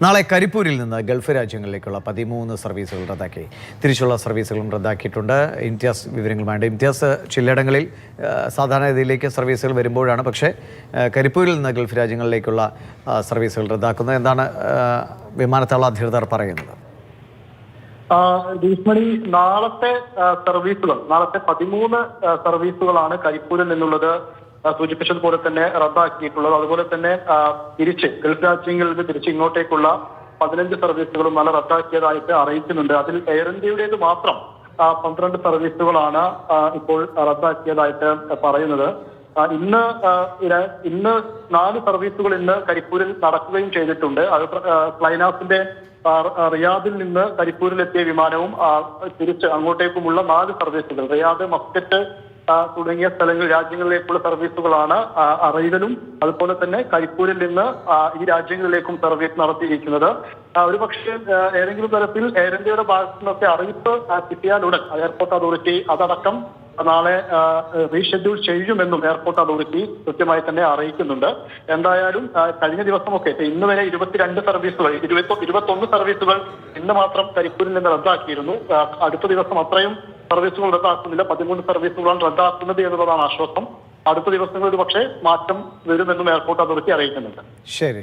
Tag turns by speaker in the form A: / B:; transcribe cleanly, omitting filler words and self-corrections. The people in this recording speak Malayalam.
A: നാളെ കരിപ്പൂരിൽ നിന്ന് ഗൾഫ് രാജ്യങ്ങളിലേക്കുള്ള 13 സർവീസുകൾ റദ്ദാക്കി. തിരിച്ചുള്ള സർവീസുകളും റദ്ദാക്കിയിട്ടുണ്ട്. ഇംതിയാസ് വിവരങ്ങളുമായിട്ട്. ഇംതിയാസ്, ചിലയിടങ്ങളിൽ സാധാരണഗതിയിലേക്ക് സർവീസുകൾ വരുമ്പോഴാണ്, പക്ഷേ കരിപ്പൂരിൽ നിന്ന് ഗൾഫ് രാജ്യങ്ങളിലേക്കുള്ള സർവീസുകൾ റദ്ദാക്കുന്നത്. എന്താണ് വിമാനത്താവള അധികൃതർ പറയുന്നത്?
B: ഭീഷ്മണി, നാളത്തെ 13 സർവീസുകളാണ് കരിപ്പൂരിൽ നിന്നുള്ളത് സൂചിപ്പിച്ചതുപോലെ തന്നെ റദ്ദാക്കിയിട്ടുള്ളത്. അതുപോലെ തന്നെ തിരിച്ച് ഗൾഫ് രാജ്യങ്ങളിൽ നിന്ന് തിരിച്ച് ഇങ്ങോട്ടേക്കുള്ള 15 സർവീസുകളും നാളെ റദ്ദാക്കിയതായിട്ട് അറിയിക്കുന്നുണ്ട്. അതിൽ എയർ ഇന്ത്യയുടേത് മാത്രം 12 സർവീസുകളാണ് ഇപ്പോൾ റദ്ദാക്കിയതായിട്ട് പറയുന്നത്. ഇന്ന് 4 സർവീസുകൾ ഇന്ന് കരിപ്പൂരിൽ നടക്കുകയും ചെയ്തിട്ടുണ്ട്. അത് ഫ്ലൈനാസിന്റെ റിയാദിൽ നിന്ന് കരിപ്പൂരിലെത്തിയ വിമാനവും തിരിച്ച് അങ്ങോട്ടേക്കുമുള്ള 4 സർവീസുകൾ, റിയാദ്, മസ്കറ്റ് തുടങ്ങിയ രാജ്യങ്ങളിലേക്കുള്ള സർവീസുകളാണ് അറൈവലും അതുപോലെ തന്നെ കരിപ്പൂരിൽ നിന്ന് ഈ രാജ്യങ്ങളിലേക്കും സർവീസ് നടത്തിയിരിക്കുന്നത്. ഒരുപക്ഷെ ഏതെങ്കിലും തരത്തിൽ എയർ ഇന്ത്യയുടെ ഭാഗത്തു നിന്നൊക്കെ അറിയിപ്പ് കിട്ടിയാലുടൻ എയർപോർട്ട് അതോറിറ്റി അതടക്കം നാളെ റീഷെഡ്യൂൾ ചെയ്യുമെന്നും എയർപോർട്ട് അതോറിറ്റി കൃത്യമായി തന്നെ അറിയിക്കുന്നുണ്ട്. എന്തായാലും കഴിഞ്ഞ ദിവസമൊക്കെ ഇന്ന് വരെ 22 സർവീസുകൾ, 21 സർവീസുകൾ ഇന്ന് മാത്രം കരിപ്പൂരിൽ നിന്ന് റദ്ദാക്കിയിരുന്നു. അടുത്ത ദിവസം അത്രയും സർവീസുകൾ റദ്ദാക്കുന്നില്ല. 13 സർവീസുകളാണ് റദ്ദാക്കുന്നത് എന്നുള്ളതാണ് ആശ്വാസം. അടുത്ത ദിവസങ്ങളിൽ പക്ഷേ മാറ്റം വരുമെന്നും എയർപോർട്ട് അതോറിറ്റി അറിയിക്കുന്നുണ്ട്.
A: ശരി.